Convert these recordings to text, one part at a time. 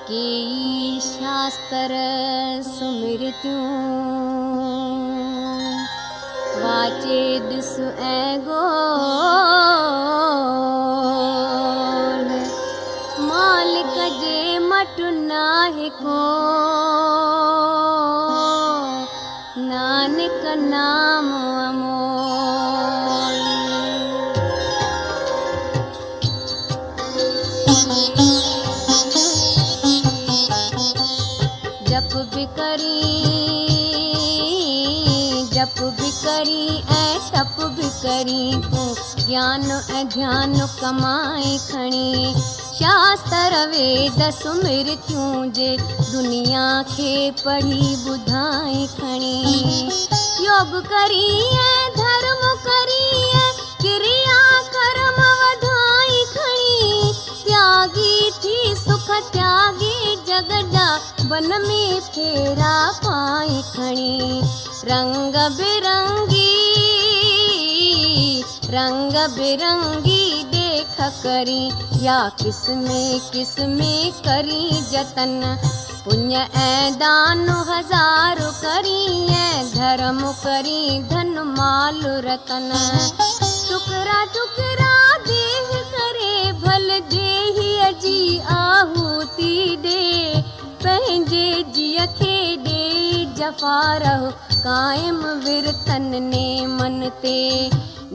केई शास्त्र सुमिरतियूं वाचे ॾिस ऐं ॻोल्ह मालिक जे मटि नाहे को नानक नाम अमोल। जप भी करी ऐं तप भी करी तूं ज्ञान ऐं ध्यान कमाए खणी शास्त्र वेद सुमिरतियूं जे दुनिया खे पढ़ी ॿुधाए खणी योग करी ऐं धर्म करी ऐं क्रिया कर्म वधाई खणी त्यागी थी सुख त्यागी जग जा वन में फेरा पाए खणी रंग बिरंगी देख करी या किस्मे करी जतन पुण्य ऐं दान हज़ारो करी ऐं धर्म करी धन माल रतन टुकरा टुकरा देह करे भल देहीअ जी आहुति ॾे पंहिंजे जीअ खे ॾे जफ़ा रहो कायम विरतन ने मन ते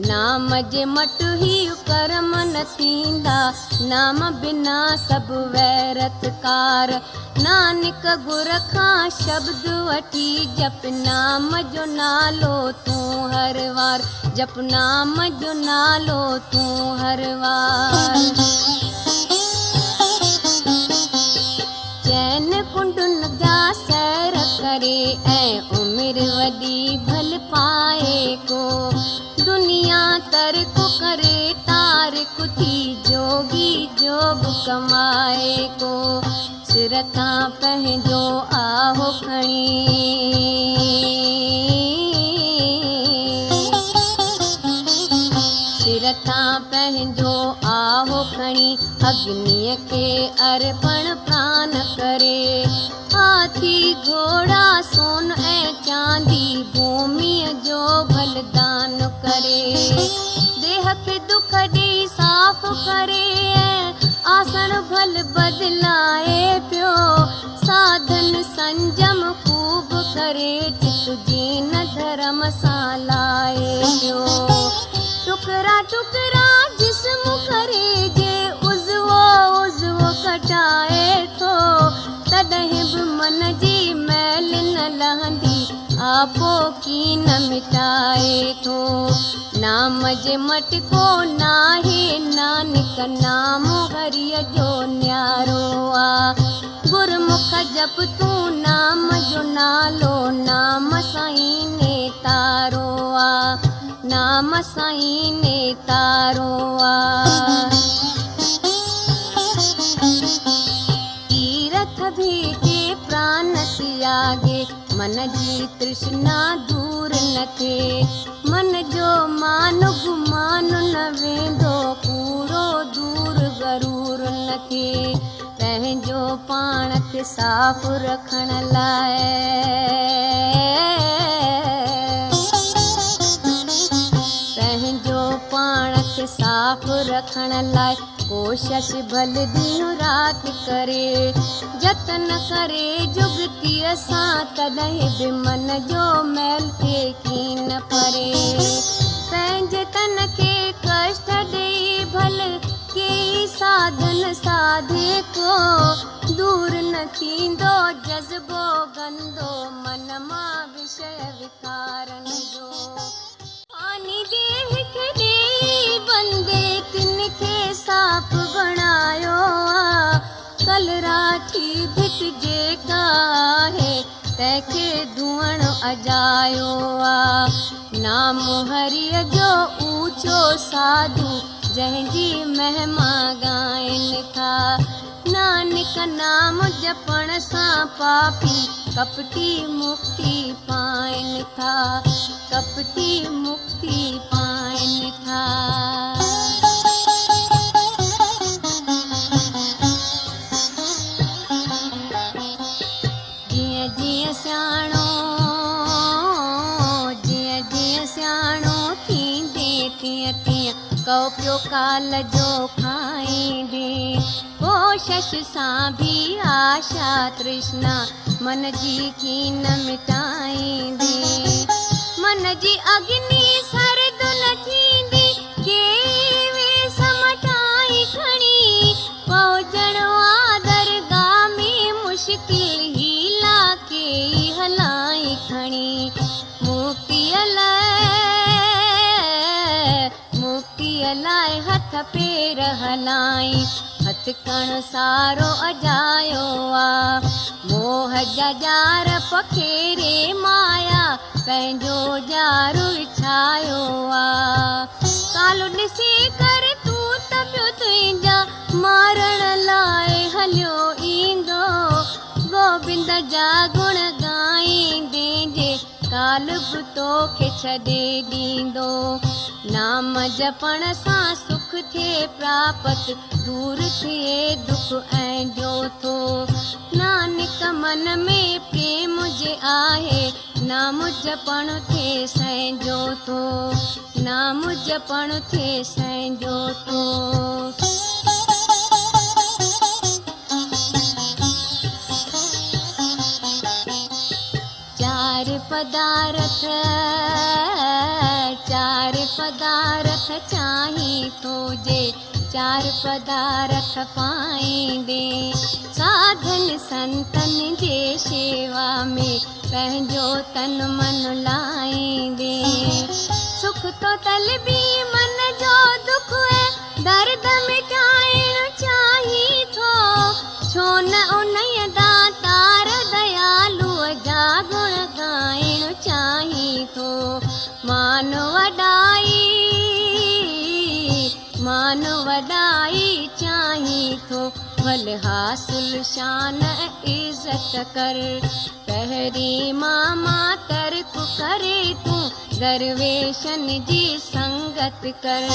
नाम जे मट ही कर्म न थींदा नाम बिना सभु वैरतकार नानक गुर खां शब्द वठी जप नाम जो नालो तूं हर वार जप नाम जो नालो तूं हर वार चैन कुंडुन जा सैर करे ऐं उमिरि वॾी भल पाए को दुनिया तरक करे तारिक थी जोगी जोग कमाए को सिर तां पंहिंजो आहो खणी सिर तां पंहिंजो आहो खणी अग्नीअ खे अर्पण प्राण करे हाथी घोड़ा सोन ऐं चांदी भूमीअ जो बलिदान करे देह खे दुख ॾेई साफ़ करे ऐं आसन भल बदलाए पियो साधन संजम खूब करे चित जी न धर्म सां लाए पियो टुकरा टुकरा जिस्म करे जे उज़वो कटाए थो तॾहिं बि मन जी मैल न लहंदी आपो कीन मिटाए थो नाम जे मट को नाहे नानक नाम हरिय जो न्यारो आ गुरमुख जप तूं नाम जो नालो नाम साईं ने तारो आ नाम साईं ने तारो आ तीरथ भेटे प्राण त्यागे मन जी तृष्णा दूर न थे मन जो मान गुमान न वेंदो कूड़ो दूर गरूर न थे पंहिंजो पाण खे साफ़ रखण लाइ पंहिंजो पाण खे साफ़ रखण लाइ कोशिश भल ॾींहुं राति करे जतन करे जुगतीअ सां तॾहिं बि मन जो मैल थे कीन परे पंहिंजे तन खे कष्ट ॾेई भल केई साधन साधे को दूर न थींदो जज़्बो गंदो मन मां विषय विकारन जो पानी देह खे ॾेई बंदे तिन खे साफ़ बणायो आ कल राठी भित जेका आहे तंहिंखे धुअण अजायो आ नाम हरिय जो ऊचो साधू जंहिंजी महिमा ॻाइनि था नानक नाम जपण सां पापी कपटी मुक्ति पाइनि था कपटी मुक्ति पाइनि था। काल जो खाईंदे, कोशिश सां भी आशा तृष्णा मन जी कीन मिटाईंदे। मन जी अग्नि सरद न थींदी, केवे समटाई खणी पहुचण आ दरगाह में, मुश्किल हीला के हलाई खणी। मुक्तिअ लाइ हथ पेर हलाई, हथ कण सारो अजायो आ। मोह जा जार पखेरे माया पंहिंजो जारू विछायो आ। कालो ॾिसी कर तूं त पियो तुंहिंजा मारण लाइ हलियो ईंदो, गोबिंद जा गुण ॻाईंदे जे काल बि तोखे छॾे ॾींदो। नाम जपण सां सुख थिए प्रापत, दूर थिए दुख ऐं जोथो। नानक मन में प्रेम जे आहे, नाम जपण थिए संहिंजो थो, नाम जपण थिए संहिंजो थो। चार पदार्थ चाही तो जे, चार पदार्थ पाईंदे। साधन संतन जे शेवा में पंहिंजो तन मन लाईंदे। सुख तो तलबी मन जो दुख है, दर्द मिटाइण चाही थो। छो न उन्हीअ दातार दयालुअ जा गुण ॻाइण चाही थो। मान वॾाई चाही थो, भल हासिल शान इज़त कर। पहिरीं मामा तर्क करे तूं, दरवेशन जी संगत कर।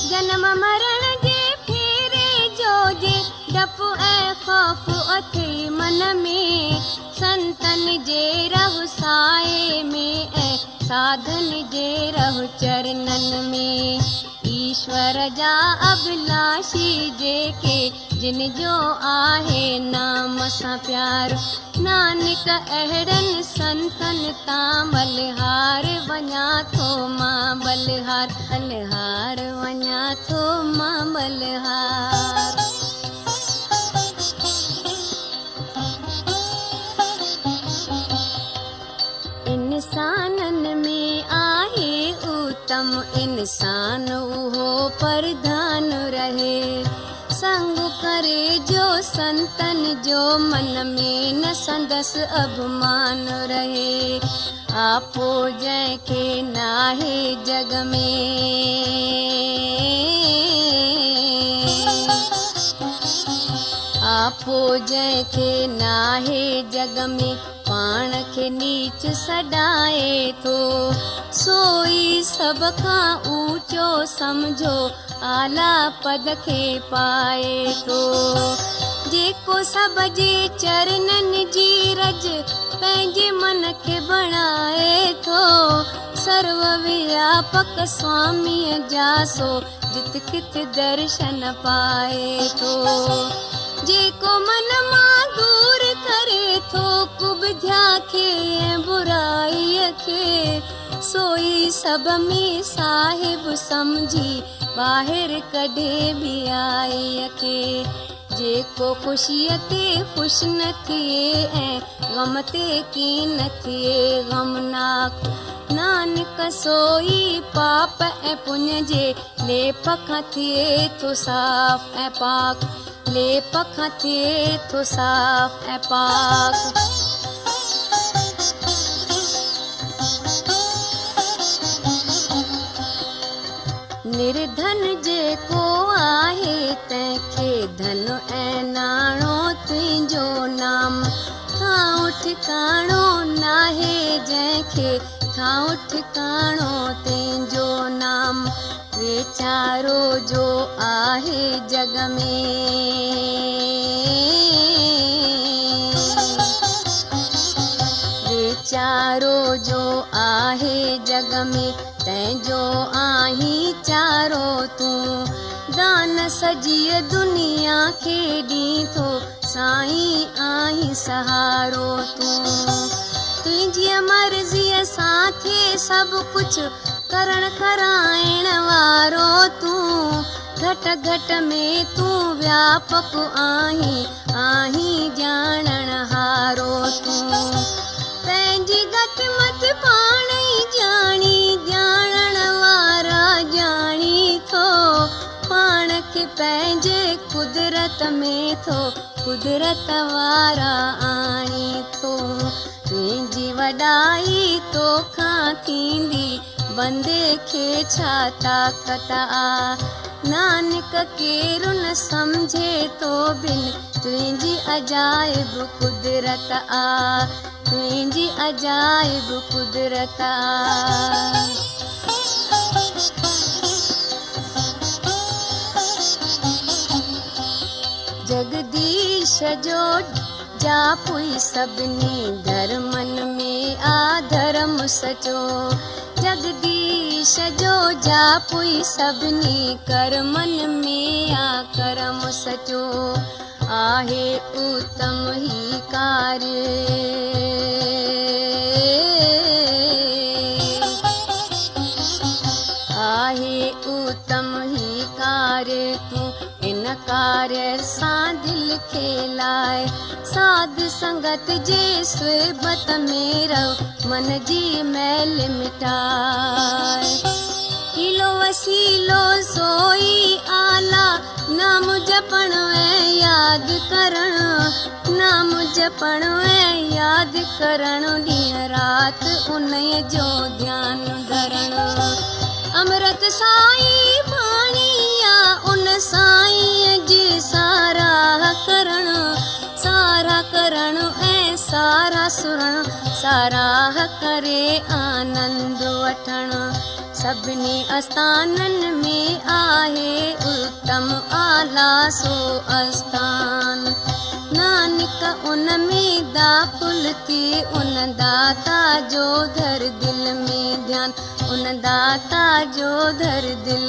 जन्म मरण जे फेरे जो जे डपु ऐं ख़ौफ़ अथई मन में, संतन जे रहु साए में ऐं साधन जे रहु चरणन में। ईश्वर जा अभिलाषी जेके, जिन जो आहे नाम सां प्यार। नानक अहिड़नि संतन तां बलिहार वञा थो मां बलिहार, बलिहार वञा थो मां बलिहार। इंसानन में आहे उत्तम इंसान, उहो प्रधान रहे। संग करे जो संतन जो, मन में न संदस अभिमान रहे। आपो जंहिंखे नाहे जग में, आपो जंहिंखे नाहे जग में, पाण खे नीच सॾाए थो। सोई सभ खां ऊचो सम्झो, आला पद खे पाए थो। जेको सब जे चरणनि जी रज, पंहिंजे मन खे बणाए थो। सर्व व्यापक स्वामीअ जा सो, जित कित दर्शन पाए थो। जेको मन मां दूर करे थो, कुबध्या खे ऐं बुराईअ खे। सोई सभ में साहिब सम्झी, ॿाहिरि कढे बि आईअ खे। जेको ख़ुशीअ ते ख़ुशि न थिए, ऐं ग़म ते कीन थिए ग़मनाक। नानक सोई पाप ऐं पुण्य जे, लेप खां थिए थो साफ़ ऐं पाक। लेप खां थिए थो साफ़ ऐं पाक। निर्धन जेको आहे, तंहिंखे धन ऐं नाणो तुंहिंजो नाम। थां ठिकाणो नाहे जंहिंखे, थां ठिकाणो तुंहिंजो नाम। वीचारो जो आहे जग में, वीचारो जो आहे जग में, तंहिंजो आहीं चारो तूं। सॼी दुनिया खे ॾीं थो साईं आहीं सहारो तूं तुंहिंजी मर्ज़ीअ सां थिए सभु कुझु करण कराइण वारो तूं घट घट में तूं व्यापक आहीं ॼाणण हारो तूं पंहिंजी गति मत पाण ई ॼाणण वारा ॼाणी थो पाण खे पंहिंजे कुदरत में थो कुदरत वारा आणी थो तुंहिंजी वॾाई तोखां थींदी बंदे खे छा ताक़त आ नानक केरु न सम्झे तो बिन तुंहिंजी अजाइब कुदरत आ तुंहिंजी अजाइब कुदरत आ जगदीश जो जापुई सभिनी धर्मनि में आ धर्म सचो जगदीश जो जापुई सभिनी कर्मनि में आ कर्म सचो आहे उत्तम ही कार्य आहे उत्तम ही कार्य तूं इन कार्य सां दिल खे लाए साध संगत जे सोबत में रहो मन जी मैल मिटाए हीलो वसीलो सोई आला नाम जपण ऐं यादि करण नाम जपण ऐं यादि करण ॾींहुं राति उन जो ध्यानु धरण अमृत साईं पाणी आ उन साईं जी साराह करण ऐं सारा सुरण साराह करे आनंद वठण सभिनी आस्थाननि में आहे उत्तम आला सो आस्थान नानक उन में दाखिल थी उन दाता जो धर दिल में ध्यान उन दाता जो धर दिल